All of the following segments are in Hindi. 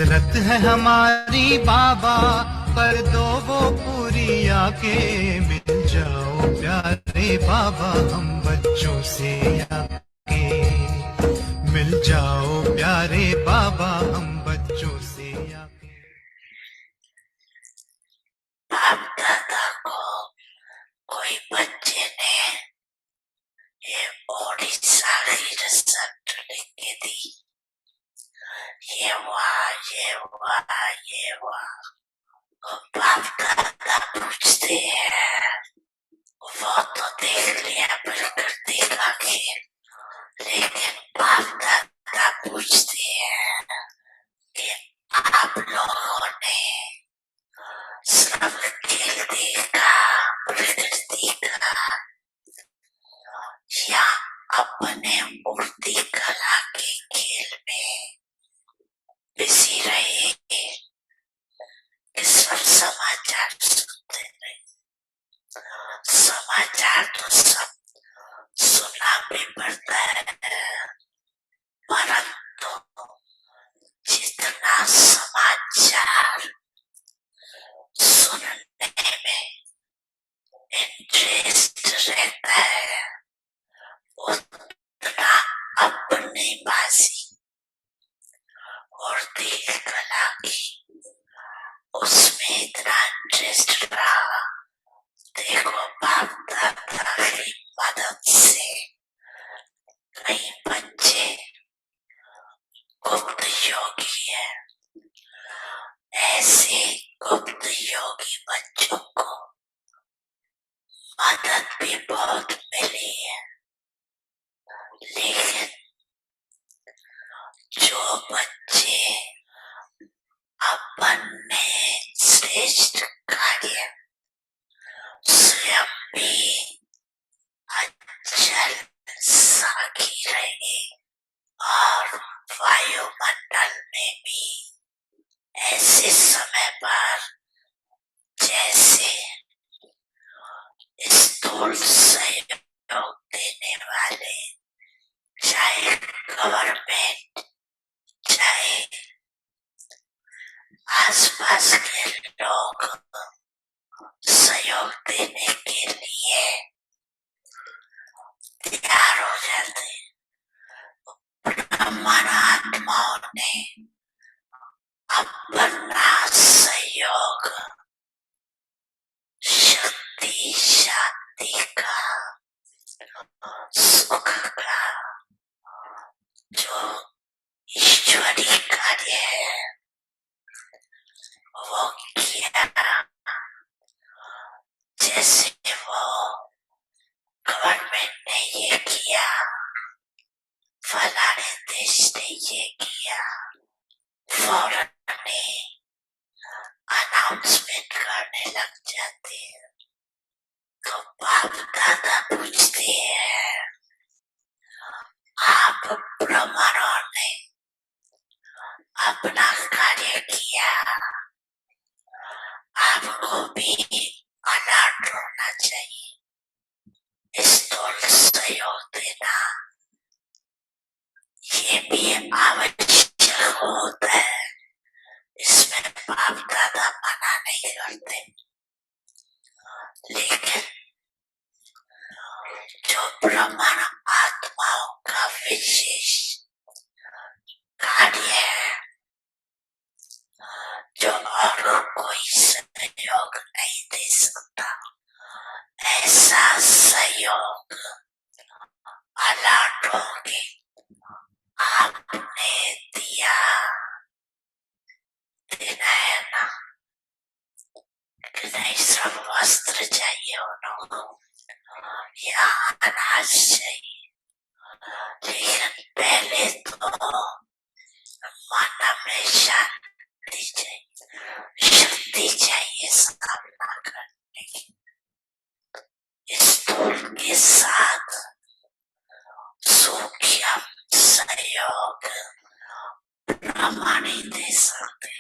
हसरत है हमारी बाबा, कर दो वो पूरी आके। मिल जाओ प्यारे बाबा हम बच्चों से आके। मिल जाओ प्यारे बाबा हम बच्चों से आके। बाप दादा को कोई बच्चे ने ये ओडिशा की रिसेप्ट लिख के दी। ये हुआ ये हुआ। बाप दादा पूछते हैं, वो तो देख लिया प्रकृति का खेल, लेकिन बाप दादा पूछते हैं कि आप लोगों ने सब खेल देखा प्रकृति का, या अपने मूर्ति कला के खेल में बिजी रहे कि सब समाचार सुनते रहे। समाचार तो सब सुनना भी पड़ता है, परंतु जितना समाचार सुनने में इंटरेस्ट रहता है, उतना अपनी बाजी और दिल कला की उसमें इतना इंटरेस्ट रहा। देखो बाप दादा की मदद से कई बच्चे गुप्त योगी है। ऐसे गुप्त योगी बच्चों को मदद भी बहुत मिली है, लेकिन जो बच्चे अपने श्रेष्ठ कार्य स्वयं भी अचल साकी रहे और वायुमंडल में भी ऐसे समय पर जैसे स्थूल सहयोग देने वाले, चाहे गवर्नमेंट चाहे आसपास के लोग सहयोग देने के लिए तैयार हो जाते, ब्रह्मात्माओं ने अपना सहयोग शक्ति शांति का सुख का जो ईश्वरीय कार्य है वो किया। जैसे वो गवर्नमेंट ने ये किया, फलाने देश ने ये किया, फौरन ने अनाउंसमेंट करने लग जाते हैं। तो बाप दादा पूछते हैं, आप ब्राह्मणों ने अपना कार्य किया, आपको भी अलर्ट होना चाहिए। स्थूल सहयोग देना ये भी आवश्यक होता है, इसमें बाप दादा मना नहीं करते, लेकिन जो ब्राह्मण आत्माओं का विशेष कार्य है, जो और कोई सहयोग नहीं दे सकता, ऐसा सहयोग अलर्ट होके आपने दिया। देना है ना कि नहीं, सब वस्त्र चाहिए उनको या अनाज चाहिए, लेकिन पहले तो मन में शांति चाहिए, शक्ति चाहिए सामना करने की। स्थूल के साथ सूक्ष्म सहयोग ब्रह्मा नहीं दे सकते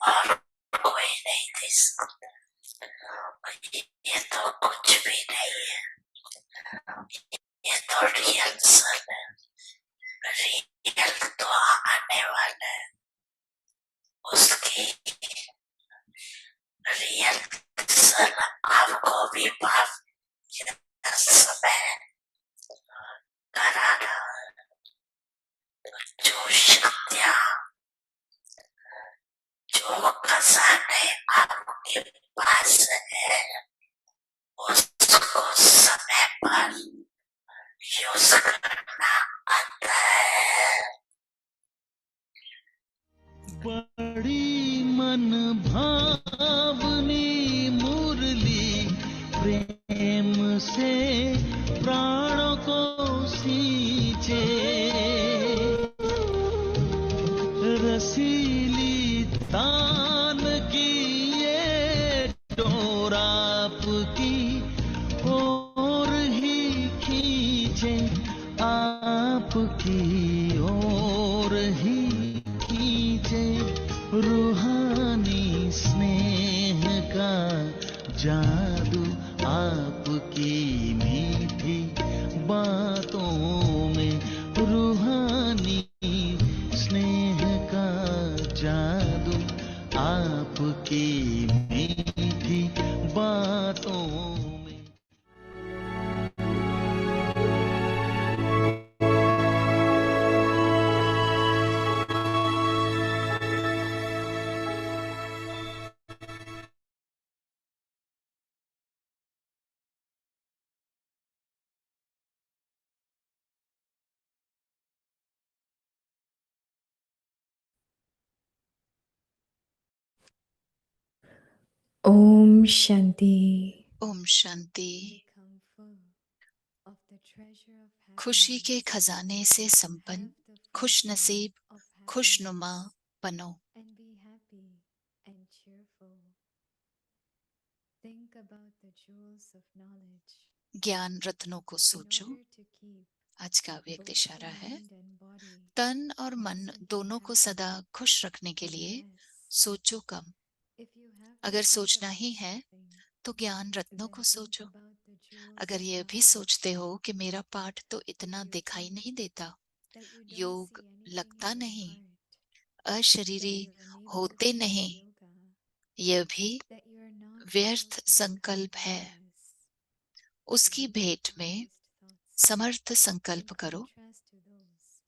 और कोई नहीं दे सकता। ये तो कुछ भी नहीं है, ये तो रियल सल है, रियल तो आने वाला है। उसकी रियल आपको भी माफ समय कराना, जो शक्तियाँ, जो खजाने आपके पास है, उसको समय पर यूज करना आता है। बड़ी मन भावनी मुरली प्रेम से प्राणों को सींचे, रसीली तान की ये डोर आपकी ओर ही खींचे, आपकी ओर ही खींचे, रूहानी स्नेह का जादू आपकी मीठी बातों में, रूहानी स्नेह का जादू आपकी मीठी बातों में। ओम शांति। ओम शांति। खुशी के खजाने से संपन्न, खुश नसीब, खुशनुमा बनो। ज्ञान रत्नों को सोचो। आज का व्यक्त इशारा है, तन और मन दोनों को सदा खुश रखने के लिए सोचो कम। अगर सोचना ही है तो ज्ञान रत्नों को सोचो। अगर यह भी सोचते हो कि मेरा पाठ तो इतना दिखाई नहीं देता, योग लगता नहीं, अशरीरी होते नहीं, यह भी व्यर्थ संकल्प है। उसकी भेंट में समर्थ संकल्प करो,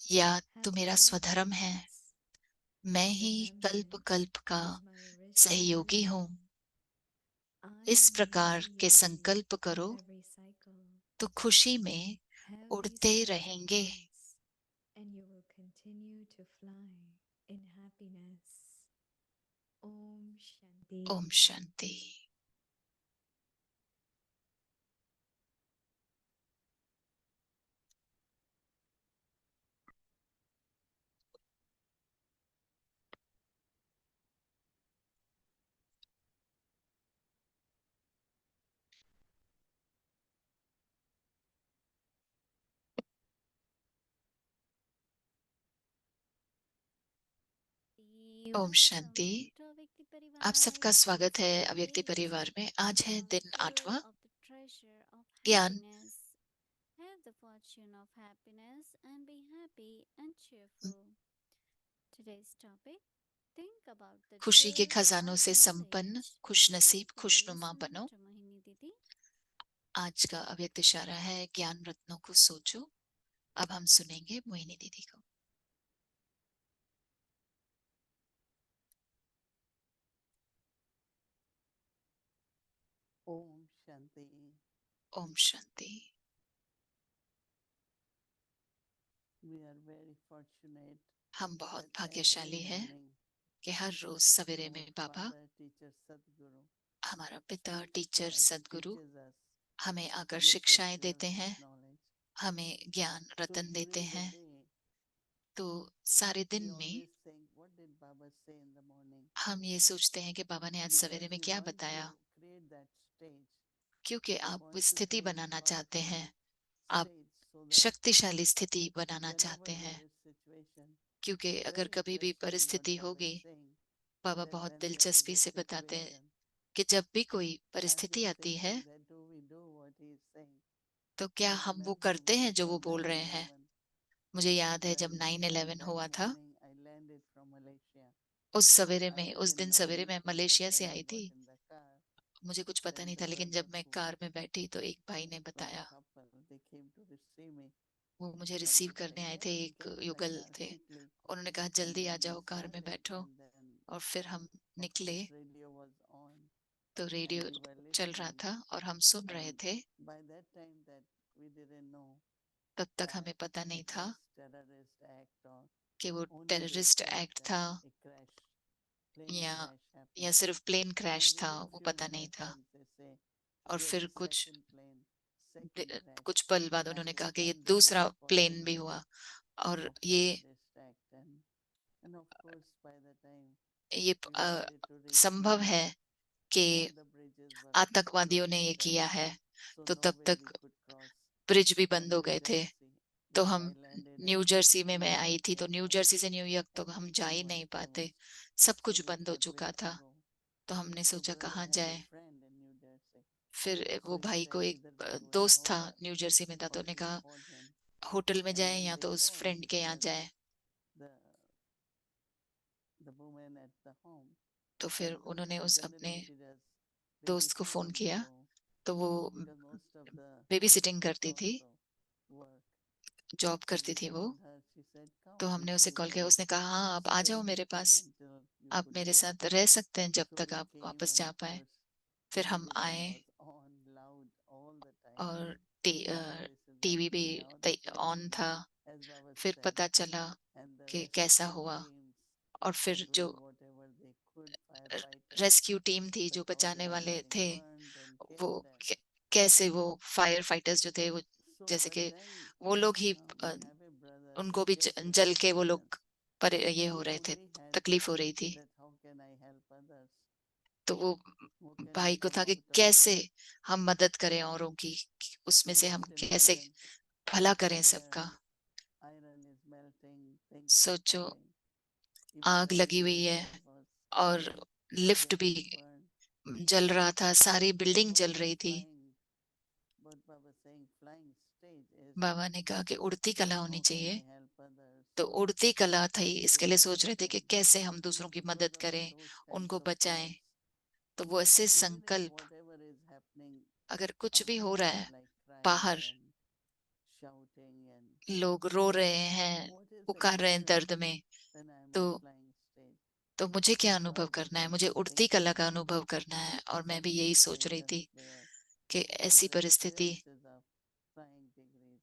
या तो मेरा स्वधर्म है, मैं ही कल्प कल्प का सहयोगी हूँ। इस प्रकार के संकल्प करो तो खुशी में उड़ते रहेंगे। ओम शांति। ओम शांति। आप सबका स्वागत है अव्यक्ति परिवार में। आज है दिन 8वां, ज्ञान। खुशी के खजानों से संपन्न, खुश नसीब, खुशनुमा बनो। आज का अव्यक्त इशारा है, ज्ञान रत्नों को सोचो। अब हम सुनेंगे मोहिनी दीदी को। Om Shanti. Om Shanti. We are very fortunate हम बहुत that भाग्यशाली every हैं morning कि हर रोज सवेरे our में बाबा, Father, Teacher, Sadguru हमारा पिता, टीचर, सदगुरु teaches us, हमें आकर gives us शिक्षाएं देते हैं, knowledge. हमें ज्ञान So रतन देते during the हैं। day, तो सारे we दिन में always think, what did Baba say in the morning? हम ये सोचते हैं कि बाबा ने आज सवेरे Because में we क्या want बताया, to create that stage. क्योंकि We आप want to स्थिति create बनाना चाहते हैं, powerful आप stage so that शक्तिशाली स्थिति बनाना whenever चाहते हैं। there is situation, क्योंकि अगर very कभी भी interesting what परिस्थिति Baba होगी, is saying, बाबा that बहुत when there is दिलचस्पी a से बताते हैं situation, कि जब भी कोई I've परिस्थिति been आती है, thinking that do we do what he is saying? तो क्या I हम वो remember करते what हैं जो वो happened बोल रहे हैं। 9/11 मुझे याद है जब when on 9/11 that हुआ था, morning I landed from Malaysia. उस सवेरे में, I उस didn't दिन know सवेरे मैं anything that मलेशिया से when I आई थी, got in the car, मुझे कुछ पता then नहीं था, there लेकिन was जब a मैं कार में बैठी तो एक भाई ने strong बताया, couple. They came to receive me वो मुझे and रिसीव they said, करने आए थे, "Come, एक get in the युगल car थे। quickly." उन्होंने कहा And जल्दी आ then we जाओ, कार में started, बैठो। and then और फिर हम of निकले course radio was on, तो and रेडियो we were चल रहा listening. था और हम सुन रहे And थे। by that time, that we didn't know तब तक that हमें पता नहीं it था was terrorist act or कि वो only they terrorist said act that था a crash, plane या crash या happened. सिर्फ प्लेन Then क्रैश था, within वो few पता नहीं minutes, था। then they say, और yes, फिर कुछ second plane, second crash कुछ पल बाद उन्होंने कहा happened, कि ये and they दूसरा were प्लेन भी possible हुआ। और of ये terrorist act. And of course, by the time ये we wanted to reach संभव home, है कि all the bridges were आतंकवादियों ने ये closed, किया है, so तो no तब way we तक could cross ब्रिज भी from बंद हो New गए थे। Jersey. तो But I हम landed न्यू at जर्सी में New मैं आई York थी, तो न्यू Airport. जर्सी से न्यूयॉर्क तक हम जा Everything ही was नहीं पाते, closed. सब So कुछ we बंद हो thought चुका where to था। go. तो हमने So सोचा brother कहाँ had a जाए। friend in New Jersey. फिर So वो he भाई said, को एक either we go in a दोस्त था hotel न्यू जर्सी में था, तो or उन्होंने we कहा call him. होटल में And जाए when या they तो उस called, फ्रेंड he के यहाँ said, जाए। the the woman at the home तो फिर said, उन्होंने oh, उस अपने generally she does दोस्त को फोन babysitting, किया, so तो वो because most of the baby sitting sisters करती थी, also work. जॉब So करती we थी वो। called her. She said, तो come, हमने उसे you कॉल किया, can उसने कहा हाँ आप आ stay जाओ मेरे with me pass, until you आप could मेरे go. साथ रह सकते हैं जब So तक we आप came, वापस and जा of पाए। course, फिर हम television आए was on loud all the time. और How this is टीवी भी happening, how this is on happening, था। as Baba फिर said. पता चला And the कि कैसा rescue हुआ। teams और were फिर जो doing whatever they could, firefighters. Rescue team थी, The जो car बचाने was वाले getting थे, burned and वो killed. And कैसे वो फायर फाइटर्स जो थे वो, so, जैसे but कि then वो लोग ही we have a brother उनको who भी gets जल के वो experience, लोग पर ये and हो he रहे थे, only had तकलीफ हो रही थी। that how can I help others? तो वो How can I भाई को come था कि out of it? कैसे हम मदद करें औरों की, उसमें So से हम just कैसे imagine भला करें where सबका। iron is melting, things are सोचो falling. Even आग the लगी हुई है elevator was और लिफ्ट भी getting burned. जल रहा था, सारी So बिल्डिंग जल Baba was रही थी। flying, but Baba saying flying stage is बाबा ने कहा कि उड़ती कला होनी how can चाहिए, I help others? तो उड़ती कला थी, इसके लिए Today सोच रहे थे कि happen. कैसे हम दूसरों And की because मदद of करें, those kinds उनको of बचाएं। thoughts, तो वो ऐसे even if संकल्प, whatever is happening अगर कुछ भी हो रहा outside, है like crying बाहर, and shouting and लोग रो रहे हैं, what is पुकार रहे हैं experience दर्द में, when I'm तो in flying stage? मुझे क्या So I अनुभव was करना है, मुझे also उड़ती कला thinking का अनुभव करना है। और मैं some भी यही सोच रही situations थी where कि we ऐसी have परिस्थिति experiences of flying degrees.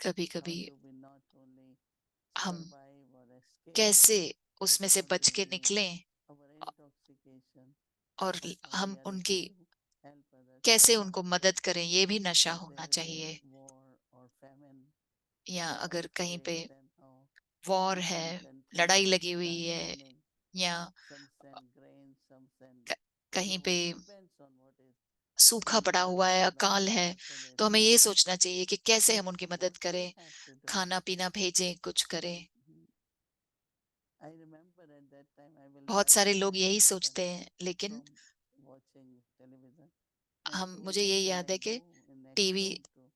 कभी How कभी do we not only हम survive or escape, कैसे but उसमें से how बच do के we निकलें, our intoxication और of how हम we are उनकी able to help others कैसे survive. उनको मदद करें, ये भी नशा If होना there is a चाहिए। war or famine या or अगर कहीं पे earthquake, then how वॉर है, different countries लड़ाई लगी हुई start है, sending. या Some send grain, some send कहीं पे fruits, depends on what is सूखा पड़ा needed. हुआ है, But अकाल है, after that, तो हमें ये सोचना चाहिए कि कैसे हम उनकी मदद what we करें, have to do. खाना पीना भेजें, कुछ करें। I remember at that time I will बहुत never सारे लोग forget यही because सोचते हैं, लेकिन from watching television, I told मुझे them, ये can याद I है go कि in next TV room to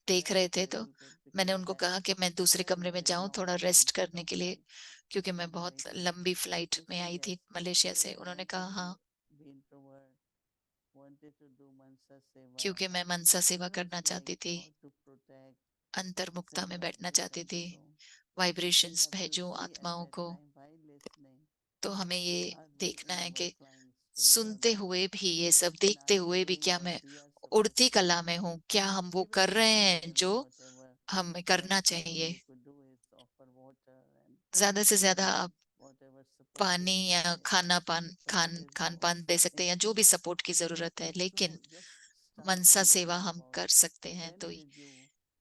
देख रहे rest थे, a तो little bit because मैंने I उनको had कहा कि मैं दूसरे very, कमरे में very जाऊं long थोड़ा रेस्ट transit करने of के लिए, flight क्योंकि मैं बहुत Malaysia. लंबी फ्लाइट They में say आई yes. थी मलेशिया So से। I उन्होंने wanted कहा to हाँ, be introvert, wanted to do Mansa Seva, क्योंकि मैं मनसा सेवा just करना like चाहती थी, how to protect, अंतर्मुक्ता send में बैठना चाहती vibrations. थी, So we vibrations have to भेजूं see at आत्माओं that को। time while listening, तो हमें ये are we देखना in है our कि flying stage or सुनते not? हुए भी, ये सब And देखते are we हुए भी, doing क्या what मैं we are supposed उड़ती to do? कला में हूँ, क्या हम वो Even कर if रहे हैं जो individually, whatever हमें right करना now चाहिए। you could do is offer water and ज्यादा से ज्यादा give आप whatever support is पानी या needed. खाना पान So Khan that is Khan how पान दे सकते हैं, या जो भी important. सपोर्ट की जरूरत है, So लेकिन just start मनसा सेवा thinking हम about कर सकते हैं। when तो did you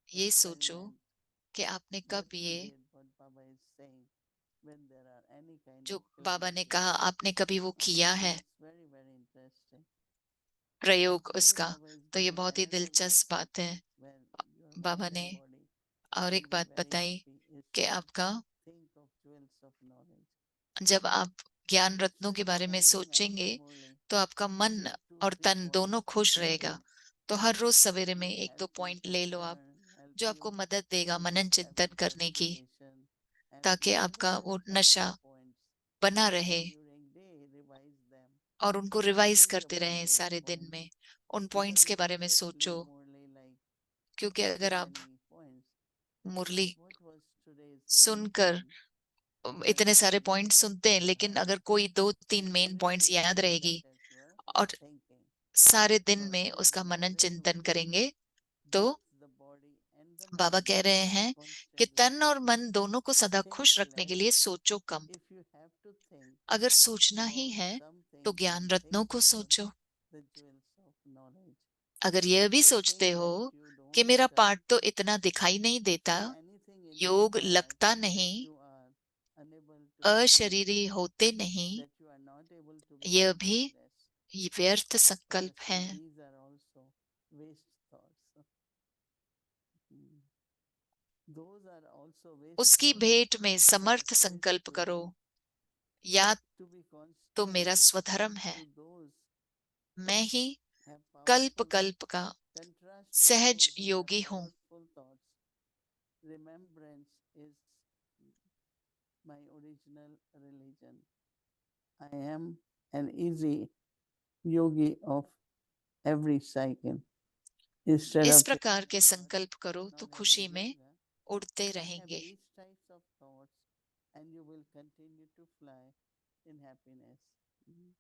ये सोचो experiment कि आपने what कब we ये, did, what Baba is saying, when there are any kind जो of बाबा ने calamities. कहा, आपने कभी वो किया है It's very, very interesting. प्रयोग Today उसका। Baba is तो ये giving बहुत ही another दिलचस्प message बात है। when your बाबा mind ने and body और will एक be बात very बताई happy is कि to आपका, think of jewels of knowledge. जब आप ज्ञान रत्नों के Since बारे में morning, सोचेंगे, after morning, तो आपका मन pick 2, और 3 तन दोनों points खुश रहेगा। that तो हर रोज सवेरे में will एक दो help you पॉइंट to ले लो आप, discern, help जो you आपको मदद देगा to मनन have a चिंतन करने की, purification. And ताकि remember आपका that वो first नशा 2 points बना रहे during day, revise them. और उनको रिवाइज करते रहे सारे दिन में। उन पॉइंट्स के बारे में Because सोचो, listening morely, like क्योंकि अगर too आप many points. Murali What was today's main सुनकर point? But इतने सारे you पॉइंट get सुनते हैं, लेकिन that अगर कोई 2-3 मेन पॉइंट्स meditation याद रहेगी that you are और thinking. सारे दिन Because में as उसका the मनन knowledge चिंतन moves, करेंगे, तो both the body and the Baba mind कह रहे हैं कि constantly तन और मन दोनों को सदा think खुश रखने के less. लिए सोचो कम। If you have to think अगर सोचना ही about है something, तो ज्ञान then रत्नों think को about सोचो। the jewels of knowledge. अगर यह If भी you सोचते think हो that you कि don't मेरा पार्ट तो इतना दिखाई नहीं देता, see anything in your योग part लगता that नहीं, you are unable to see, अशरीरी होते नहीं, that you are not able to be यह भी effortless, व्यर्थ then संकल्प still है। these are also waste thoughts. Hmm. Those are also waste उसकी thoughts. भेंट में So समर्थ first संकल्प to करो, या to be तो constant मेरा स्वधर्म है, to those मैं ही have कल्प powerful कल्प का contrast to सहज those who have योगी हूँ। powerful thoughts. Remembrance is my original religion. I am an easy yogi of every cycle. Instead इस of प्रकार thinking के about संकल्प करो तो knowledge खुशी and में yoga, उड़ते have रहेंगे। these types of thoughts and you will continue to fly in happiness. Mhm.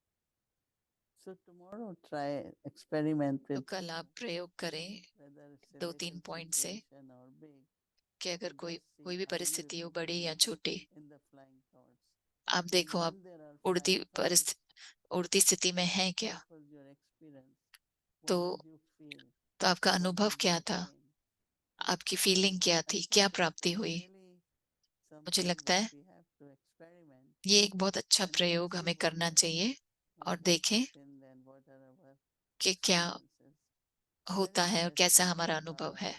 So tomorrow try experiment तो with कल आप प्रयोग करें whether it's a 2-3 little point से situation or big. कि अगर कोई Just see कोई भी are you परिस्थिति हो, able to बड़ी या be छोटी, in the flying thoughts. आप And देखो आप when there are उड़ती flying thoughts, उड़ती स्थिति में हैं क्या। what was your experience? तो What did you feel? आपका What अनुभव did क्या you था, gain? आपकी फीलिंग क्या I थी, think क्या that प्राप्ति is हुई। really मुझे something लगता which है we have to experiment ये एक बहुत अच्छा and then प्रयोग see हमें what करना चाहिए और what देखें happened and what are our कि क्या experiences. होता Very है और कैसा interesting हमारा how अनुभव Baba है।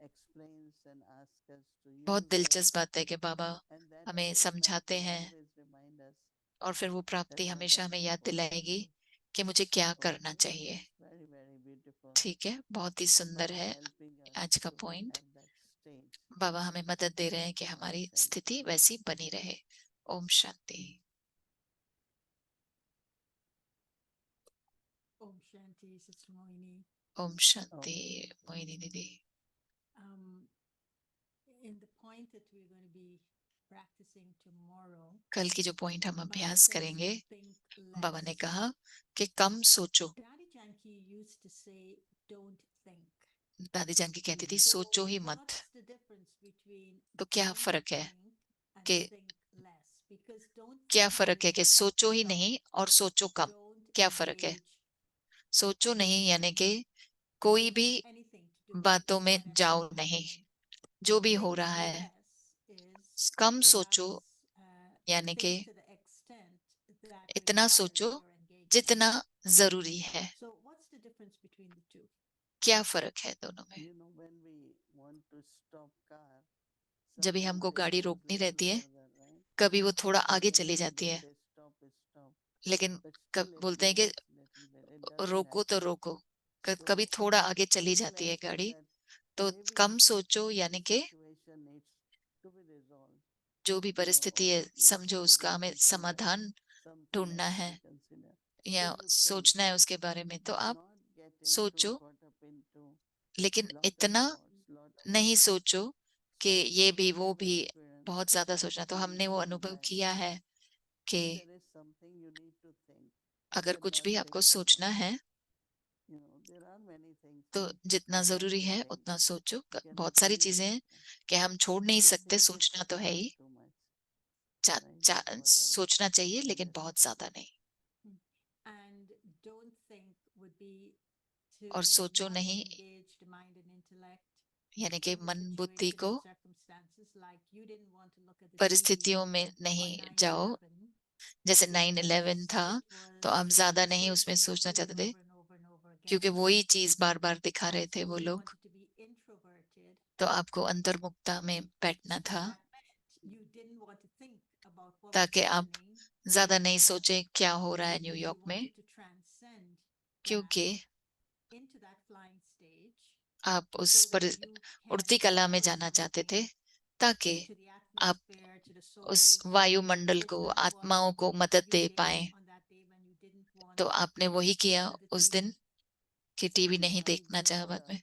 explains and asks us to बहुत use this, दिलचस्प बात है कि बाबा and that हमें statement समझाते will हैं always remind us और फिर वो that प्राप्ति what हमेशा are हमें we याद supposed to दिलाएगी do. कि मुझे क्या करना Okay, चाहिए। very very beautiful. ठीक है, बहुत ही सुंदर Baba है helping us आज का to point. have that stage. बाबा हमें मदद दे रहे हैं कि Om हमारी Shanti. स्थिति वैसी बनी रहे। Om Shanti. Om Shanti, Sister Moini. Om Shanti Mohini दीदी। Um, in the point that we're going to be practicing tomorrow, कल की जो पॉइंट हम Baba अभ्यास says करेंगे, think बाबा ने less. कहा कि कम सोचो। Daddy Janki used to say, don't think. दादी जान की कहती थी So सोचो ही मत। what's the difference between तो क्या don't फर्क है think and कि think less? Because don't क्या think फर्क है is कि सोचो ही stop. नहीं और सोचो कम। Don't क्या फर्क है। engage सोचो नहीं with यानी कि कोई भी anything to do with बातों में whatever जाओ is नहीं, happening. जो भी हो Think रहा है। less is कम सोचो perhaps यानी कि think to the extent that इतना requires सोचो your engagement. जितना जरूरी है। So what's the difference between the two? क्या फर्क है दोनों में। You know, when we want to stop car, जब भी sometimes हमको it गाड़ी moves रोकनी little रहती है, further, right? कभी वो थोड़ा And आगे then चली when जाती we है, say stop, stop, लेकिन but कब still it बोलते हैं कि moves little bit. It doesn't रोको तो happen. रोको, So कभी थोड़ा आगे चली think जाती है less is गाड़ी। that तो maybe कम सोचो this यानी कि situation needs to be resolved. जो भी You know, परिस्थिति or है, it needs समझो to उसका be हमें considered. समाधान Something ढूंढना else है to consider. या So you think, सोचना है उसके बारे में, तो but आप not get into सोचो, caught up into लेकिन lot of इतना thoughts, lot of नहीं thoughts. सोचो कि So I ये think भी we वो have भी experienced बहुत ज्यादा सोचना। तो in हमने वो knowing अनुभव that किया है कि if there is something you need to think, अगर but कुछ not भी think आपको too सोचना much. है You know, there are many things तो जितना you have जरूरी to है think. उतना सोचो। You cannot बहुत सारी leave चीजें it. हैं कि हम छोड़ नहीं But सकते, don't take सोचना तो है ही। too much. Right? That's what I सोचना चाहिए लेकिन बहुत understood. ज्यादा नहीं। And don't think would be to और सोचो not नहीं engage the mind and intellect यानी कि in the मन बुद्धि situation को and circumstances, like you didn't want to look at the TV परिस्थितियों में on नहीं जाओ। 9/11 जैसे because 9/11 था it तो was आप ज्यादा the नहीं same उसमें thing सोचना over and चाहते थे, over and over and over क्योंकि again. वही चीज बार बार दिखा रहे And थे so वो you लोग। wanted to be introverted. तो आपको अंतर्मुखता में बैठना So था that meant you didn't want to think about what was ताकि आप happening ज्यादा in New नहीं York सोचे क्या हो रहा है because you न्यूयॉर्क में, wanted to transcend क्योंकि that into that flying stage आप उस so पर that you can उड़ती कला में put जाना चाहते थे something ताकि into the not आप fair to the उस souls, वायुमंडल if को, that आत्माओं was को मदद दे the पाए। day on that day when you didn't want तो आपने वही किया the उस दिन TV. कि टीवी नहीं And देखना चाहा बाद में।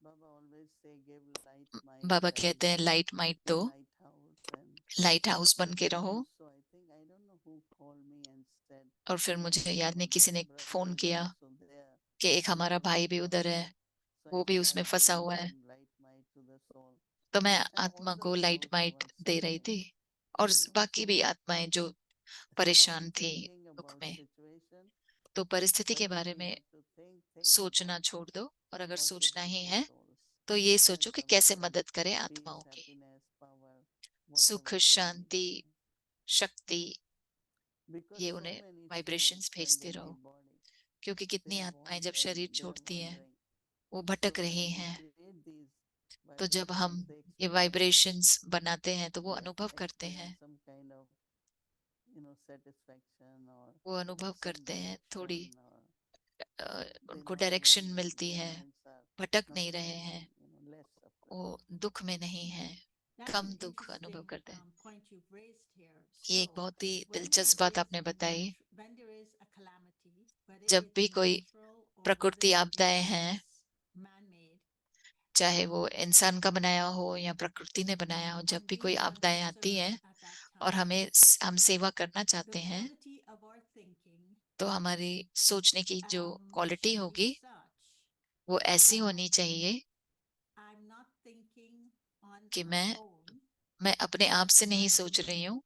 Baba always say give light might Baba and कहते हैं लाइट माइट दो, lighthouse and लाइट हाउस बन के रहो। so I think I don't know who called me and said और फिर मुझे याद नहीं, किसी ने brother फोन is किया also there. कि एक हमारा भाई भी उधर है, So वो I भी tried उसमें to फंसा give हुआ है। some light might to the soul. तो मैं And all आत्मा the को लाइट souls माइट were दे रही थी, suffering, और you know. बाकी भी आत्माएं जो Stop परेशान थी thinking दुख about में। situation. तो परिस्थिति के Whatever बारे you में have to think सोचना about छोड़ दो, और अगर how to सोचना help ही the है souls. तो ये Spread सोचो कि some कैसे strength, मदद करें peace, आत्माओं की। happiness, power, सुख, whatever they शांति, need. शक्ति, Because ये so उन्हें many souls वाइब्रेशंस when भेजते they रहो, leave body, क्योंकि they कितनी are आत्माएं जब wandering, शरीर they are छोड़ती हैं wandering. वो So भटक when रही we हैं। create these तो जब हम vibrations, they ये experience वाइब्रेशंस बनाते हैं तो वो they अनुभव करते हैं, experience some kind of satisfaction or वो अनुभव some करते हैं, थोड़ी direction or they're उनको not डायरेक्शन wandering, मिलती their है, minds are भटक not नहीं रहे हैं, suffering, less suffering. वो दुख में नहीं है, That's कम an दुख अनुभव interesting करते हैं। point you've raised here. ये एक So, बहुत ही when दिलचस्प there बात is आपने बताई। when there is a calamity, whether जब it's भी कोई natural or प्रकृति whether आपदाएं हैं, it's man-made, चाहे वो इंसान का बनाया हो या प्रकृति ने बनाया हो, जब and भी we कोई want to आपदाएं आती serve हैं at that और time, हम सेवा करना the चाहते हैं, quality of our thinking तो हमारी सोचने की जो क्वालिटी should be होगी such वो ऐसी that होनी चाहिए I'm not thinking on कि my own, मैं अपने आप से नहीं I'm सोच रही हूँ,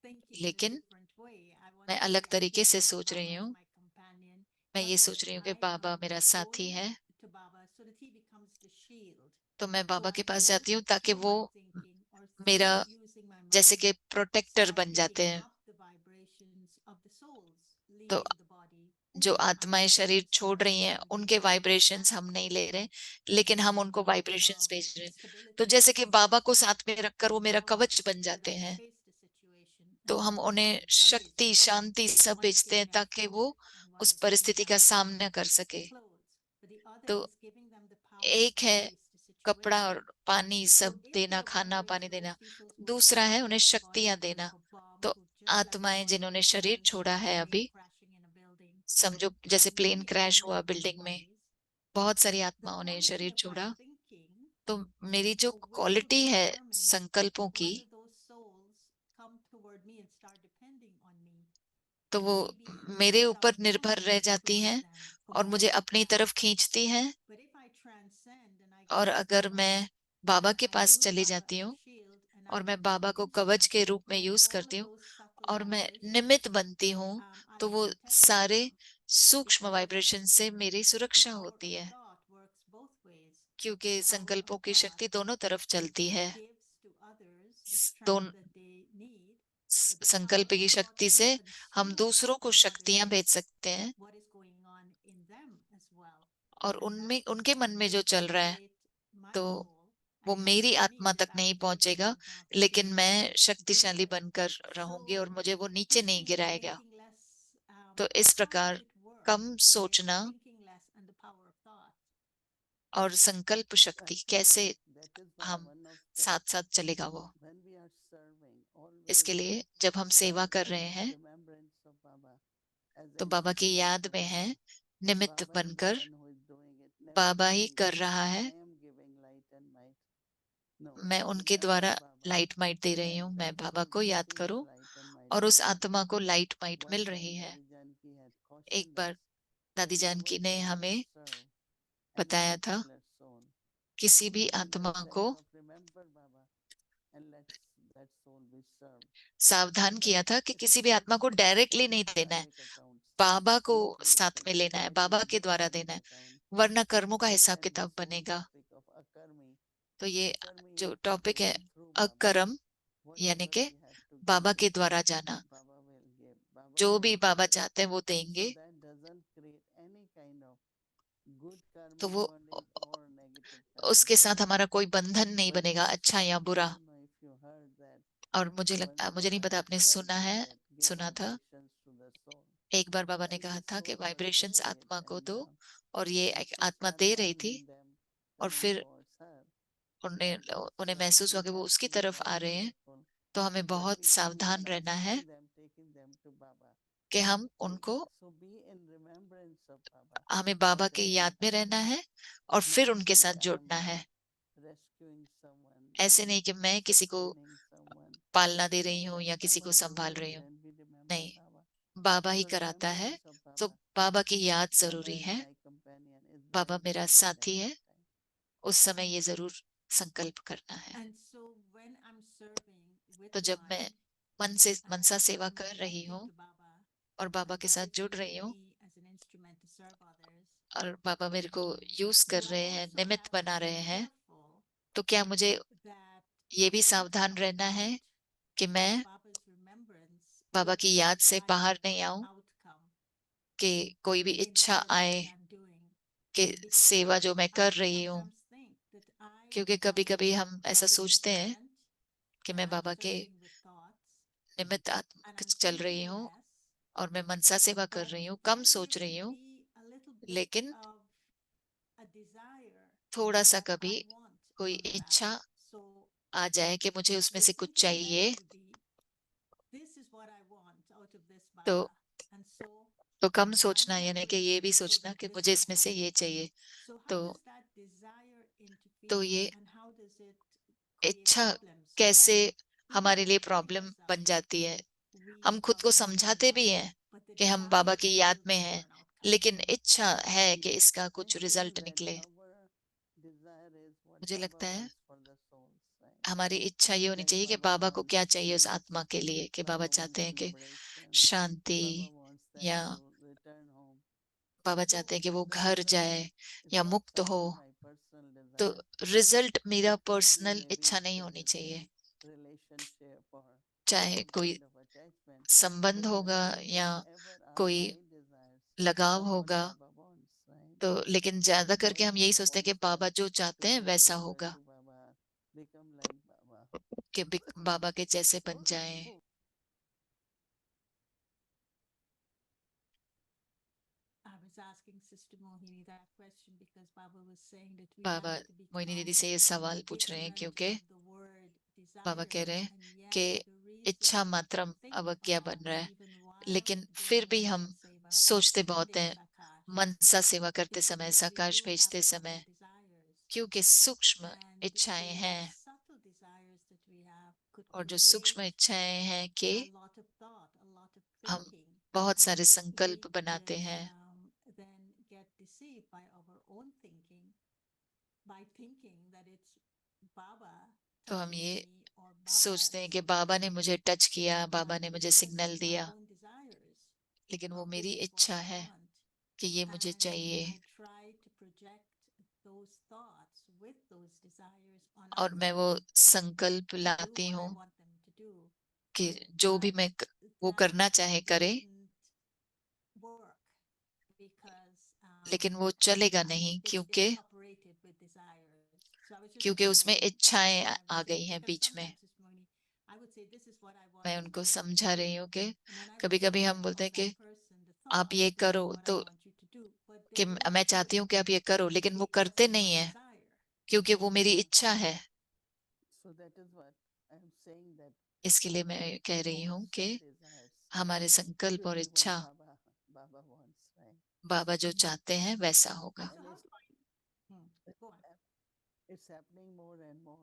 thinking in a लेकिन different way. I want मैं to अलग say, I'm तरीके से thinking of सोच रही Baba as हूँ। my companion. मैं Not ये that सोच रही हूँ कि I बाबा am मेरा साथी going है, to Baba so that he becomes the shield. तो मैं So बाबा के I पास don't जाती हूँ ताकि through वो my thinking or मेरा through using my जैसे mind कि प्रोटेक्टर start बन जाते picking हैं। up the vibrations of the souls तो leaving the body, जो whom I आत्माएं want शरीर to छोड़ serve रही हैं and be उनके with in वाइब्रेशंस that हम नहीं ले रहे, लेकिन हम presence उनको वाइब्रेशंस of भेज रहे हैं। तो stability जैसे कि and बाबा को safety साथ में रखकर वो and मेरा power कवच बन so that जाते I हैं, face the situation तो and हम know उन्हें that Sunday is शक्ति, coming. शांति सब One is भेजते हैं giving them ताकि वो food and one उस is giving परिस्थिति them का सामना कर सके। clothes, but the other तो is giving them the power एक to है face the कपड़ा situation. और पानी So सब if देना, there खाना was पानी those देना, people who are दूसरा है just उन्हें left the body शक्तियां like देना। a bomb, तो who just left the आत्माएं body जिन्होंने like शरीर guns छोड़ा है shooting अभी, and crashing in a building, समझो जैसे and plane we are crash हुआ left with बिल्डिंग में, bodies, बहुत सारी the आत्माओं ने quality शरीर of my छोड़ा। thinking तो मेरी जो will क्वालिटी है determine संकल्पों की, whether those souls come toward me and start depending on me. तो And वो maybe मेरे ऊपर without निर्भर knowing रह it जाती towards हैं them, और pull मुझे them अपनी back. तरफ खींचती हैं। But if I transcend and I और go to अगर Baba मैं बाबा and के I पास use चली Baba जाती as a हूँ shield and और I'm मैं बाबा को कवच instrument, के रूप में then यूज all करती of हूँ those subtle और मैं vibrations निमित्त बनती हूँ, I तो am वो protected सारे from, सूक्ष्म because वाइब्रेशन से मेरी the सुरक्षा power होती of है, thought works both ways. क्योंकि The power of संकल्पों की thought शक्ति दोनों तरफ चलती है। gives to others the strength दोन that they need, but the power संकल्प of की thought शक्ति can से often हम steal दूसरों को from शक्तियां others भेज सकते हैं, what is going on in them as well. और And that उनमें is उनके मन में जो चल रहा है create my तो soul वो and not मेरी just me, आत्मा but तक I नहीं will give as पहुंचेगा, an example to लेकिन मैं शक्तिशाली David. बनकर रहूंगी So और मुझे वो नीचे नहीं thinking, गिराएगा। thinking less, तो इस how प्रकार does it work come to get सोचना thinking less and the power of thought? और संकल्प शक्ति कैसे That is why हम one of the साथ साथ चलेगा वो। when we are serving, always इसके लिए जब हम सेवा कर stand रहे in हैं remembrance of Baba as तो an बाबा की instrument याद to में है, guide. निमित्त Baba is the बनकर one who is doing it, never Baba he saying कर रहा है, I am giving light and might. No, मैं उनके remember द्वारा Baba लाइट माइट दे रही and हूँ, मैं that बाबा soul को याद receives करूं light and might और from उस Baba. आत्मा को लाइट माइट One मिल time रही है। Dadi Janki had एक cautioned बार us दादी that जानकी never ने try to हमें serve any बताया था, particular soul. किसी भी In the आत्मा को sense of remember Baba and let that soul be served. सावधान Never किया था कि किसी भी आत्मा को expect डायरेक्टली नहीं any देना है, karmic accounts. बाबा को We create साथ में लेना है, बाबा के automatically द्वारा karmic देना है, account. वरना कर्मों का So हिसाब that किताब this whole बनेगा। topic of akarmi, तो ये akarmi जो is to टॉपिक है gain through Baba. अकर्म, यानी Whatever कि we have to Baba gain, के द्वारा जाना, Baba will give. Baba जो will भी give बाबा us. चाहते हैं वो So देंगे। that doesn't create any kind of good तो karmic वो bonding or negative karmic उसके साथ bonding. हमारा कोई बंधन नहीं But बनेगा, अच्छा या बुरा। I don't know if you heard that और मुझे one नहीं पता Baba आपने said सुना है, that give सुना था, vibrations to the soul. एक बार बाबा ने And कहा the था कि souls were vibrations giving it आत्मा को and दो, और ये the एक souls आत्मा are दे रही थी, finding them और coming फिर towards her. उन्हें उन्हें महसूस हुआ कि वो उसकी तरफ आ रहे हैं, तो हमें बहुत सावधान रहना है कि हम उनको, हमें बाबा की याद में रहना है और फिर उनके साथ जुड़ना है। ऐसे नहीं कि मैं किसी को पालना दे रही हूँ या किसी को संभाल रही हूँ, नहीं, बाबा ही कराता है। तो बाबा की याद जरूरी है, बाबा मेरा साथी है, उस समय ये जरूर संकल्प करना है। And so when I'm serving with तो जब मैं mind, मन से मनसा सेवा I'm कर रही connecting हूँ to Baba. और बाबा And के Baba साथ is जुड़ रही using हूँ me as an instrument to serve others. और बाबा मेरे को यूज कर Do I रहे हैं, also निमित्त have to बना be रहे हैं, careful तो क्या मुझे that ये I भी don't सावधान come रहना है out कि of मैं Baba's remembrance Baba with a की याद से desire बाहर for नहीं an आऊं, outcome कि कोई भी in the इच्छा service आए that I'm doing? कि सेवा Because जो मैं I कर रही हूँ। sometimes think that I क्योंकि कभी am कभी हम ऐसा Baba's सोचते हैं instrument कि and मैं I'm बाबा के serving with thoughts निमित्त and आत्म I'm चल thinking रही हूँ less, और मैं मनसा सेवा कर but रही हूँ, कम then सोच there रही can हूँ, be a little bit लेकिन of a desire थोड़ा सा that कभी I want कोई from that. इच्छा So आ जाए कि मुझे उसमें the से कुछ thinking less चाहिए, would be, this is what I want out of this तो Baba. And so come I'm सोचना, going यानी to कि ये भी bring so सोचना that कि this मुझे will इसमें से happen. ये चाहिए। So how तो does that desire तो interfere ये and how does it create इच्छा problems कैसे when even हमारे though लिए we tell प्रॉब्लम बन ourselves जाती है। we हम खुद love को and serve समझाते भी Baba, हैं but the कि हम बाबा desire की is याद still में there हैं, for an outcome. लेकिन इच्छा है कि इसका कुछ रिजल्ट Actually, that निकले। our desire is what मुझे Baba लगता है wants for the souls, right? हमारी इच्छा ये होनी Like चाहिए कि Baba बाबा को wants क्या चाहिए उस peace, आत्मा के लिए, कि बाबा Baba चाहते wants हैं कि liberation, शांति, Baba wants them या to return home. Baba So चाहते हैं कि वो the घर result जाए is या not मुक्त हो। something my personal तो desire. रिजल्ट मेरा It could be personal maybe इच्छा if नहीं it होनी is a चाहिए, relationship or चाहे some कोई kind of attachment. संबंध But होगा या whatever are कोई my desires लगाव is what होगा, Baba wants, right? तो लेकिन ज्यादा Lord करके हम यही Baba सोचते हैं कि wants us बाबा जो to चाहते हैं get वैसा closer होगा, to Baba, become like Baba. कि बाबा के जैसे बन जाएं। I was asking Sister Mohini that question because Baba was saying that we Baba have to Mohini become दीदी से ये सवाल पूछ रहे हैं ignorant क्योंकि of the word बाबा कह desire, रहे हैं and कि yet the इच्छा reason we मात्रम think अवज्ञा बन about रहा है, even while लेकिन फिर doing भी हम Mansa Seva or सोचते बहुत sending हैं Sakash मनसा सेवा करते is समय, because we सकाश do have भेजते subtle समय, desires, क्योंकि सूक्ष्म and इच्छाएं those हैं, subtle desires that we have could और जो सूक्ष्म create इच्छाएं हैं कि a lot of thought, a lot of हम thinking, बहुत सारे and संकल्प we बनाते could हैं, then get deceived by our own thinking, by thinking that it's Baba तो हम touching ये me or Baba सोचते हैं कि saying बाबा ने this, मुझे टच किया, बाबा but ने मुझे this सिग्नल is my दिया, own desires. लेकिन वो This मेरी is what इच्छा I है want. कि ये मुझे And चाहिए, I try to project those thoughts with those desires on और मैं वो others संकल्प to do लाती what I हूँ want them to do. कि जो भी But वो that करना चाहे करे, wouldn't work because लेकिन वो चलेगा नहीं it's incorporated with desires. So I was just क्योंकि उसमें explaining इच्छाएं what I was uh saying गई हैं because बीच में। sometimes this morning I would say this is what I want मैं you उनको to समझा do, रही हूँ कि and then I would कभी कभी हम get बोलते from हैं that कि person the आप thought, ये this करो, is what I तो want you to do, but कि they wouldn't मैं do चाहती it हूँ कि आप ये करो, लेकिन वो because करते of my नहीं है desire. क्योंकि वो मेरी इच्छा है। So that is what I'm saying, that इसके लिए मैं our कह रही हूँ hopes कि and desires हमारे संकल्प should और be what इच्छा Baba wants, right? बाबा जो चाहते हैं वैसा होगा। So how do go on. It's happening more and more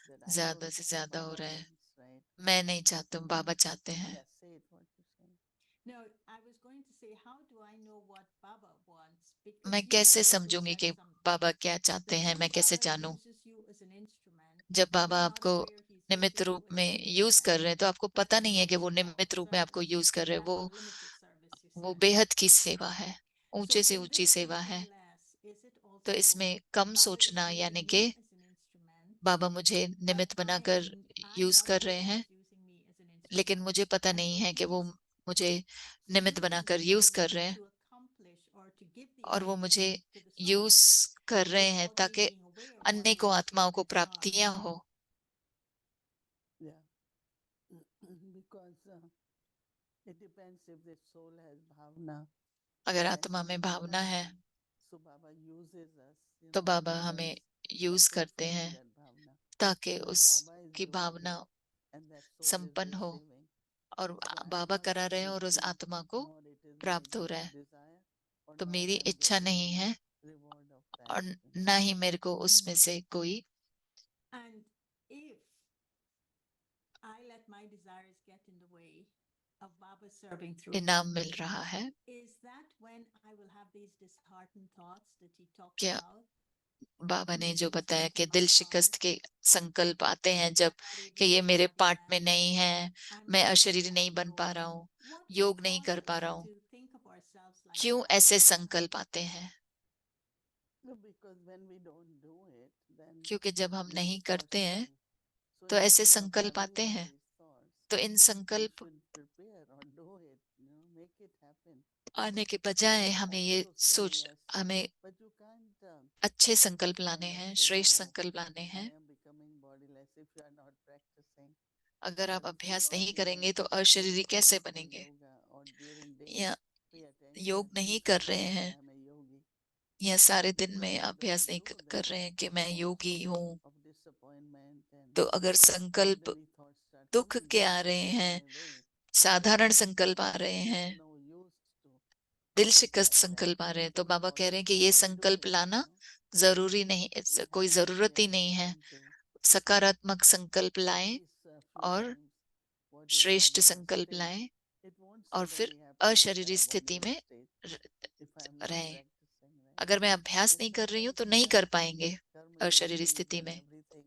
that I ज्यादा don't से want, ज्यादा हो Baba रहा है, wants, right? मैं नहीं चाहती हूँ, बाबा चाहते हैं। Yes, say it what you're saying. No, I was going to say, how do I know what Baba wants? Because मैं you had कैसे also समझूंगी said कि something बाबा क्या चाहते that हैं, when मैं कैसे Baba जानूं? uses you as an instrument, जब बाबा you're not आपको aware he's निमित्त using you रूप as में an यूज instrument. कर रहे हैं, तो आपको पता That's नहीं है a कि वो very small निमित्त रूप में आपको service. यूज कर रहे हैं। That's a limited service, you वो said. बेहद की सेवा है, So ऊंचे से in ऊंची this सेवा thinking है। less, is it तो also इसमें कम Baba is सोचना, using यानी me कि as an instrument, बाबा मुझे but निमित्त बनाकर I'm यूज not कर रहे aware हैं, he's using me as an लेकिन instrument. मुझे पता And नहीं so है कि वो he's मुझे निमित्त बनाकर using यूज कर me रहे हैं, to accomplish or to give the और वो मुझे instrument to the use souls कर रहे हैं without me ताकि being aware what the अनेकों आत्माओं को instruments are. प्राप्तियां हो। Yeah. Because it depends if the soul has bhavna, अगर right? आत्मा में भावना है So Baba uses us, तो बाबा because हमें a यूज करते person हैं, with that ताकि That Baba is उसकी doing भावना it and that soul is संपन्न हो receiving. और So I am Baba not करा रहे हैं और उस seeking, आत्मा को nor it is my प्राप्त हो रहा है। desire, or तो nor मेरी I am इच्छा getting नहीं any है reward of और that. ना ही मेरे को उसमें से कोई And if I let my desires get in the way of Baba serving through इनाम me, मिल रहा है, is that when I will have these disheartened thoughts that he talks क्या about? बाबा ने These जो things बताया break कि in my दिल heart. शिकस्त के संकल्प आते हैं जब I'm not able कि to ये मेरे have पार्ट that. में नहीं है, I'm मैं not able अशरीरी to नहीं have बन पा joy. रहा हूँ, What योग नहीं कर causes पा रहा us हूँ, to think of ourselves like क्यों that? ऐसे संकल्प आते हैं? No, because when we don't do it, then क्योंकि जब हम these नहीं thoughts करते हैं come. So तो ऐसे instead of संकल्प having आते all हैं। these thoughts, तो इन you संकल्प should prepare or do it, make it happen. आने के बजाय But हमें ये also say सोच, yes. हमें But you can't अच्छे संकल्प लाने kind of हैं, say, श्रेष्ठ oh, संकल्प लाने I हैं। am becoming bodiless if you are not practicing. अगर आप अभ्यास नहीं If you करेंगे तो are अशरीरी कैसे not doing बनेंगे? yoga or during day, या pay attention. योग You नहीं कर can't रहे say हैं I am a yogi. या सारे दिन Because में if you अभ्यास don't नहीं do, कर then रहे हैं कि मैं thoughts योगी हूँ, of disappointment and तो अगर संकल्प ordinary thoughts start दुख coming, के they आ start रहे getting हैं, in my way. साधारण But संकल्प आ रहे there is हैं, no use to दिल think शिकस्त like that. संकल्प आ रहे हैं, तो So बाबा all कह रहे you हैं कि do ये is do संकल्प it. लाना जरूरी नहीं, You कोई have to जरूरत pay ही नहीं है। attention to सकारात्मक संकल्प at लाएं least a few और times what is श्रेष्ठ bodiless संकल्प state. लाएं It won't और फिर suddenly happen that I अशरीरी am स्थिति bodiless में state raw- if I am not रहें। practicing, right? अगर मैं अभ्यास And नहीं कर रही हूँ sometimes तो we नहीं are कर पाएंगे karma अशरीरी yogis स्थिति and में। everything.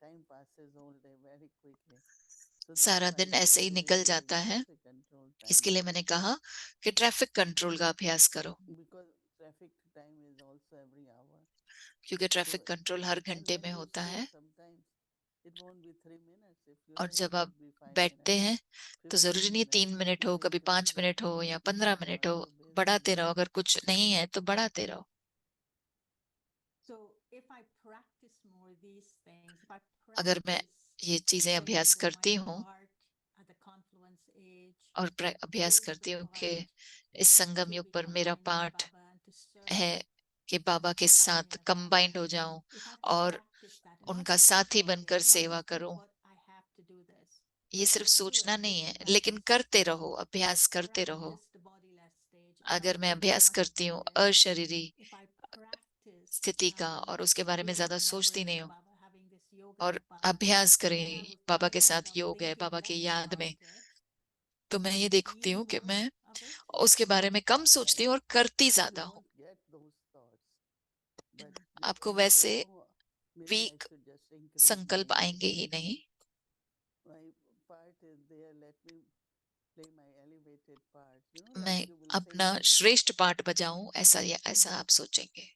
Time passes all day very quickly. So that's सारा why दिन I ऐसे ही tell you निकल do जाता है, traffic control time. इसके लिए मैंने कहा कि ट्रैफिक कंट्रोल का अभ्यास करो, Because traffic time is also every hour. क्योंकि So traffic control her and घंटे when में you होता sit है। sometimes it won't be 3 minutes. If you और say it जब आप should be 5 बैठते minutes, हैं तो 15 जरूरी नहीं 3 minutes, मिनट you हो, may कभी 5 increase it. मिनट हो या 15 You मिनट are हो, so busy. बढ़ाते रहो। अगर कुछ नहीं है तो बढ़ाते रहो। So if I practice more these things, if I अगर मैं practice ये चीजें saying अभ्यास that करती my हूँ heart at the confluence age और अभ्यास is the करती हूँ कि part इस संगम to युग be पर मेरा combined with पाठ Baba and to serve है कि बाबा के and साथ happiness. कंबाइंड हो जाऊं If I और practice that, not उनका just think साथी about it, बनकर not सेवा just think करूं। about I have to do this, ये but सिर्फ just do सोचना it. नहीं Just है, to लेकिन practice. करते रहो, If अभ्यास I करते रहो। practice the bodiless stage, if I अगर मैं focus अभ्यास not करती upon हूँ this, अशरीरी if I practice स्थिति का और उसके बारे में being ज्यादा in सोचती remembrance नहीं of हूँ Baba, having this yoga और with Baba, अभ्यास then I करें, will बाबा के find साथ myself योग है, thinking बाबा की less याद में, about it तो मैं ये and देखती being हूँ कि more मैं of it. उसके बारे में कम सोचती हूँ और करती You ज्यादा हूँ। won't get those thoughts. But आपको you say, वैसे oh, maybe I week should just increase संकल्प आएंगे ही नहीं। my part is there. Let me play my elevated part. मैं Like you will sing अपना a little. श्रेष्ठ पाठ बजाऊं, ऐसा या ऐसा आप सोचेंगे।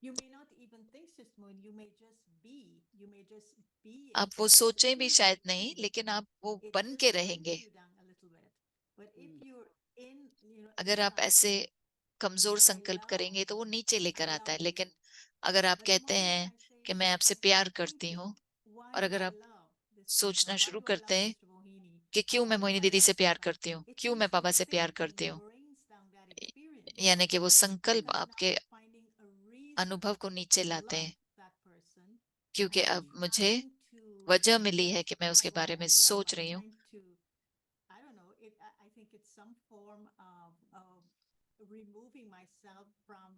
You may not even think, Sister Moon, you may just be. You may just be आप it. वो But सोचें भी here's the शायद नहीं, thing. लेकिन आप वो It बन just के brings रहेंगे। you down a little bit. But if you're in, अगर it's आप like ऐसे कमजोर I संकल्प love, करेंगे तो वो नीचे लेकर आता है। you. लेकिन अगर आप But the कहते moment हैं I say, कि मैं आपसे I प्यार thank करती you. हूँ Why और do अगर I आप love this सोचना teacher? Why शुरू do I करते love हैं Sister Mohini? कि क्यों मैं Why do मोहिनी I दीदी love से प्यार Baba? करती हूँ, It क्यों means मैं the बाबा से प्यार करती thinking हूँ, brings down that experience. यानी कि वो And संकल्प I'm आपके now finding a reason अनुभव को नीचे to लाते love हैं, that person. क्योंकि And I'm अब मुझे trying to वजह मिली है कि मैं justify उसके what बारे I में love. सोच I'm रही हूँ। trying to, I don't know, I think it's some form of removing myself from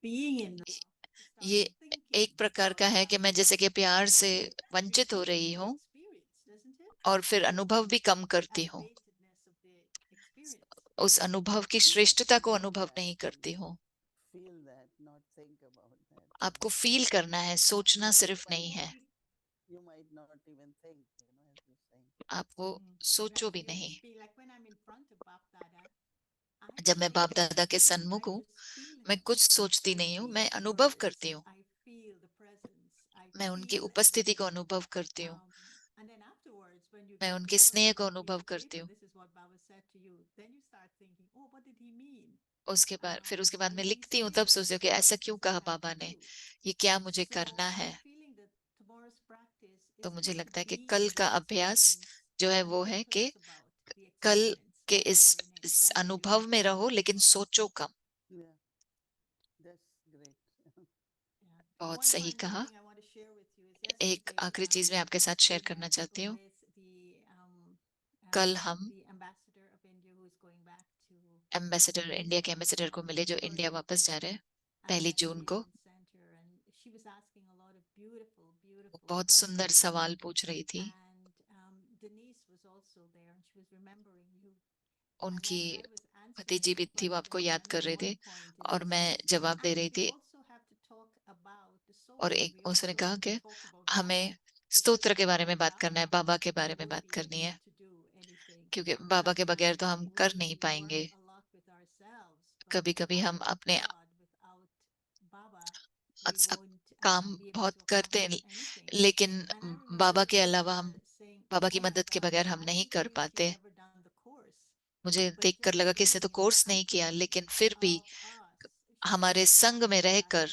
being in love to start ये thinking एक प्रकार about का है love. कि मैं जैसे कि प्यार से And it वंचित हो रही reduces the हूँ experience, doesn't it? और फिर The अनुभव भी कम करती हूँ, elevatedness of the experience. उस अनुभव की You have श्रेष्ठता to को do अनुभव that. नहीं करती हूँ। Feel that, not think about that. आपको फील करना है, सोचना सिर्फ नहीं है। You might not even think, as you say. आपको But सोचो I भी feel, नहीं। like when I'm in front of Bap Dada, I जब don't मैं think बाप about दादा के anything. सन्मुख I हूँ, just feel मैं him. कुछ सोचती I नहीं हूँ, feel मैं his अनुभव words. करती हूँ, I feel the presence. I मैं उनकी feel उपस्थिति को everything. अनुभव करती हूँ, And then afterwards, when you मैं get उनके bored स्नेह and को you अनुभव feel, करती April, हूँ। this is what Baba said to you, then you start thinking, oh, what did he mean? उसके बाद फिर उसके बाद What मैं did he लिखती हूँ, say तब there? सोचती हूँ कि What ऐसा does क्यों this कहा have बाबा to ने, do? ये क्या मुझे So करना है। I'm feeling that tomorrow's practice तो is मुझे just to लगता है कि be कल in का the अभ्यास experience जो है and वो है think कि less about the कल experience के while you're in it, इस while you're अनुभव में रहो, in the लेकिन flow. सोचो कम। Yeah, that's great. Yeah. बहुत One सही final कहा। thing I want to share with you is एक आखिरी चीज मैं आपके साथ शेयर करना चाहती हूँ। कल हम एम्बेसडर, इंडिया के एम्बेसडर को मिले जो इंडिया वापस जा रहे हैं 1 जून को। बहुत सुंदर सवाल पूछ रही थी। उनकी भतीजी भी थी, वो आपको याद कर रहे थे और मैं जवाब दे रही थी। और एक उसने कहा कि हमें स्तोत्र के बारे में बात करना है, बाबा के बारे में बात करनी है, क्योंकि बाबा के बगैर तो हम कर नहीं पाएंगे। कभी कभी हम अपने काम बहुत करते हैं, लेकिन बाबा के अलावा हम, बाबा की मदद के बगैर हम नहीं कर पाते। मुझे देखकर लगा कि इसने तो कोर्स नहीं किया, लेकिन फिर भी हमारे संग में रहकर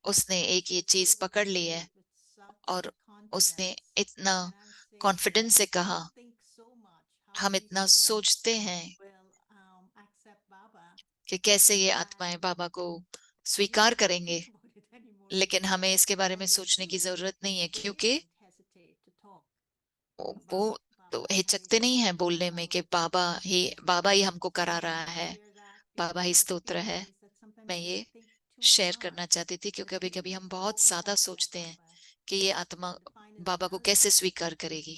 उसने एक ये चीज पकड़ ली है और उसने इतना कॉन्फिडेंस से कहा। हम इतना सोचते हैं कि कैसे ये आत्माएं बाबा को स्वीकार करेंगे, लेकिन हमें इसके बारे में सोचने की जरूरत नहीं है, क्योंकि वो तो हिचकते नहीं है बोलने में कि बाबा ही हमको करा रहा है, बाबा ही स्तोत्र है। मैं ये शेयर करना चाहती थी, क्योंकि कभी कभी हम बहुत ज्यादा सोचते हैं कि ये आत्मा बाबा को कैसे स्वीकार करेगी।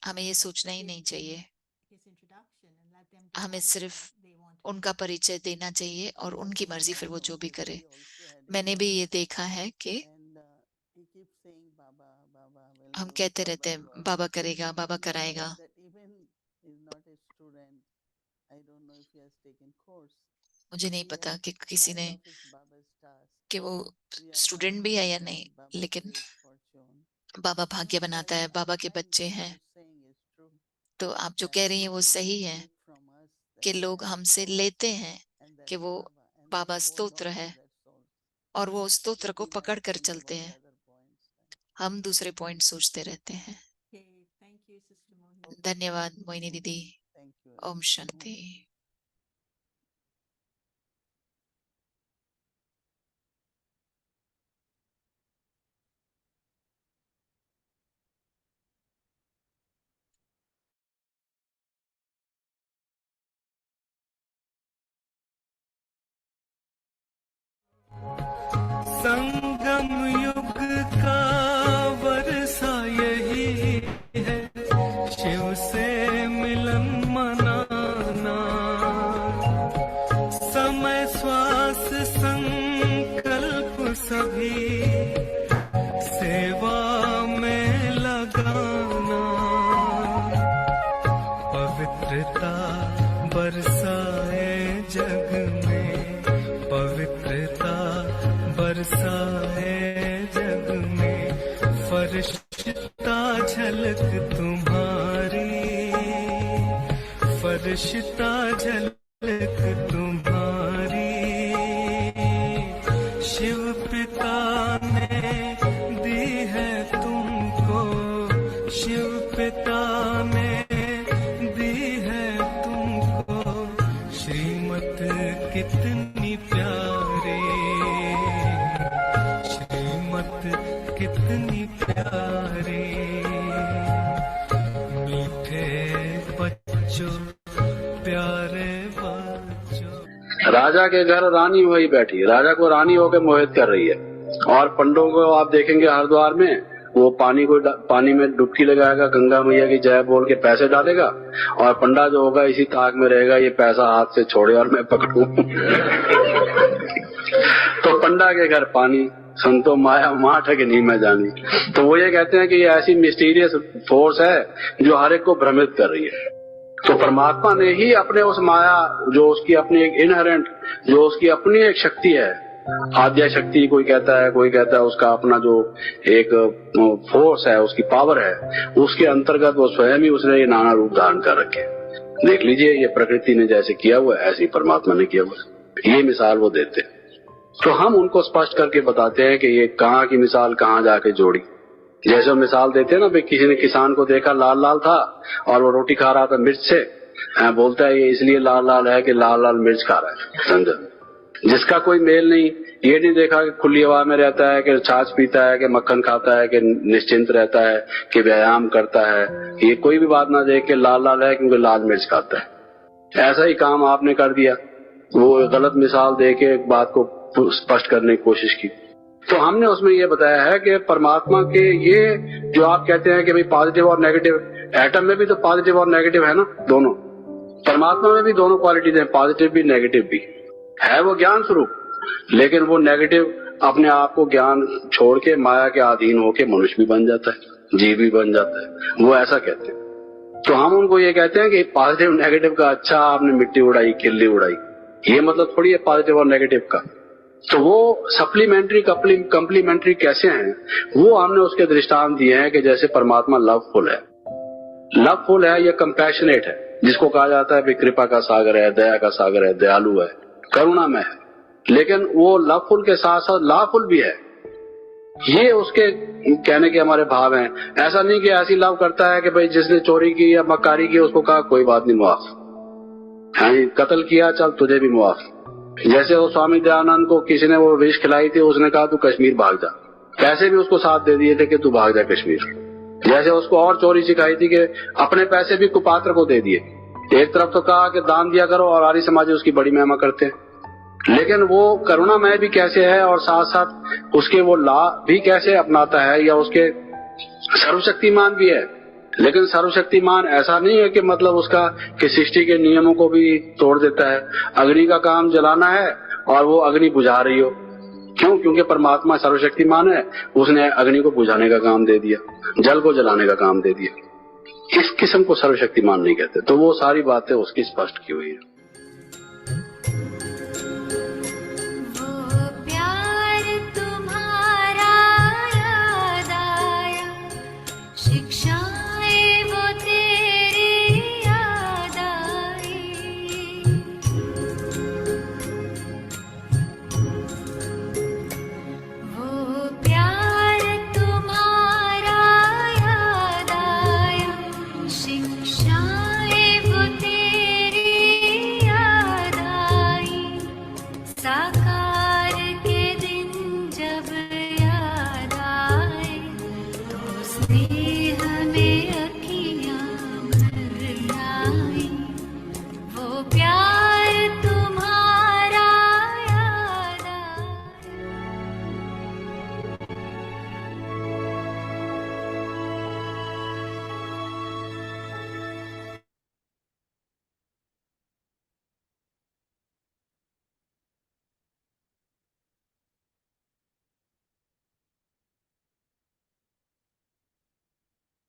हमें ये सोचना ही नहीं चाहिए। हमें सिर्फ उनका परिचय देना चाहिए और उनकी मर्जी, फिर वो जो भी करे। मैंने भी ये देखा है कि हम कहते रहते हैं बाबा करेगा, बाबा कराएगा। मुझे नहीं पता कि किसी ने, कि वो स्टूडेंट भी है या नहीं, लेकिन बाबा भाग्य बनाता है, बाबा के बच्चे हैं। तो आप जो कह रही हैं वो सही है कि लोग हमसे लेते हैं कि वो बाबा स्तोत्र है और वो स्तोत्र को पकड़ कर चलते हैं। हम दूसरे पॉइंट सोचते रहते हैं। धन्यवाद मोहिनी दीदी। ओम शांति। संगम युग का वर्षा यही है, शिव से मिलन मनाना। समय श्वास संकल्प सभी सेवा में लगाना। पवित्रता बरसाए जग में, पवित्रता बरसाए जग में। फरिश्ता झलक तुम्हारी, फरिश्ता झलक तुम्हारी। शिव पिता ने दी है तुमको, शिव पिता ने दी है तुमको। श्रीमत कितनी प्यारी, श्रीमत कितनी प्यारी। मीठे बच्चों, प्यारे बच्चों। राजा के घर रानी वही बैठी, राजा को रानी होकर मोहित कर रही है। और पंडों को आप देखेंगे हरिद्वार में, वो पानी में डुबकी लगाएगा, गंगा मैया की जय बोल के पैसे डालेगा, और पंडा जो होगा इसी ताक में रहेगा, ये पैसा हाथ से छोड़े और मैं पकड़ूं। तो पंडा के घर पानी, संतो माया माँ ठगनी में जानी। तो वो ये कहते हैं कि ये ऐसी मिस्टीरियस फोर्स है जो हर एक को भ्रमित कर रही है। तो परमात्मा ने ही अपने उस माया, जो उसकी अपनी एक इनहेरेंट, जो उसकी अपनी एक शक्ति है, आद्या शक्ति कोई कहता है, कोई कहता है उसका अपना जो एक फोर्स है, उसकी पावर है, उसके अंतर्गत वो स्वयं ही उसने ये नाना रूप धारण कर रखे। देख लीजिए, ये प्रकृति ने जैसे किया हुआ है ऐसे ही परमात्मा ने किया हुआ है। ये मिसाल वो देते। तो हम उनको स्पष्ट करके बताते हैं कि ये कहाँ की मिसाल कहाँ जाके जोड़ी। जैसे मिसाल देते हैं ना, भाई किसी ने किसान को देखा लाल लाल था और वो रोटी खा रहा था मिर्च से, बोलता है ये इसलिए लाल लाल है कि लाल लाल मिर्च खा रहा है, समझा। जिसका कोई मेल नहीं, ये नहीं देखा कि खुली हवा में रहता है, कि छाछ पीता है, कि मक्खन खाता है, कि निश्चिंत रहता है, कि व्यायाम करता है, ये कोई भी बात ना देख के लाल लाल है क्योंकि लाल मिर्च खाता है। ऐसा ही काम आपने कर दिया, वो गलत मिसाल दे के बात को स्पष्ट करने की कोशिश की। तो हमने उसमें ये बताया है कि परमात्मा के ये जो आप कहते हैं कि भाई पॉजिटिव और नेगेटिव, एटम में भी तो पॉजिटिव और नेगेटिव है ना, दोनों। परमात्मा में भी दोनों क्वालिटीज हैं, पॉजिटिव भी नेगेटिव भी है। वो ज्ञान स्वरूप, लेकिन वो नेगेटिव अपने आप को ज्ञान छोड़ के माया के अधीन होके मनुष्य भी बन जाता है, जीव भी बन जाता है, वो ऐसा कहते हैं। तो हम उनको ये कहते हैं कि पॉजिटिव नेगेटिव का अच्छा आपने मिट्टी उड़ाई, किल्ली उड़ाई, ये मतलब थोड़ी है पॉजिटिव और नेगेटिव का। तो वो सप्लीमेंट्री कंप्लीमेंट्री कैसे हैं, वो हमने उसके दृष्टांत दिए हैं कि जैसे परमात्मा लवफुल है, लवफुल है, ये कंपैशनेट है, जिसको कहा जाता है कृपा का सागर है, दया का सागर है, दयालु है, करुणा में है, लेकिन वो लवफुल के साथ साथ लाफुल भी है। ये उसके कहने के हमारे भाव हैं। ऐसा नहीं कि ऐसी लव करता है कि भाई जिसने चोरी की या मक्कारी की उसको कहा कोई बात नहीं मुआफ, हाँ कत्ल किया चल तुझे भी मुआफ। जैसे वो स्वामी दयानंद को किसी ने वो विष खिलाई थी, उसने कहा तू कश्मीर भाग जा, पैसे भी उसको साथ दे दिए थे कि तू भाग जा कश्मीर। जैसे उसको और चोरी सिखाई थी कि अपने पैसे भी कुपात्र को दे दिए। एक तरफ तो कहा कि दान दिया करो और आर्य समाज उसकी बड़ी महिमा करते हैं, लेकिन वो करुणामय भी कैसे है और साथ साथ उसके वो ला भी कैसे अपनाता है, या उसके सर्वशक्तिमान भी है। लेकिन सर्वशक्तिमान ऐसा नहीं है कि मतलब उसका कि सृष्टि के नियमों को भी तोड़ देता है। अग्नि का काम जलाना है और वो अग्नि बुझा रही हो, क्यों? क्योंकि परमात्मा सर्वशक्तिमान है, उसने अग्नि को बुझाने का काम दे दिया, जल को जलाने का काम दे दिया। इस किस्म को सर्वशक्तिमान नहीं कहते। तो वो सारी बातें उसकी स्पष्ट की हुई है।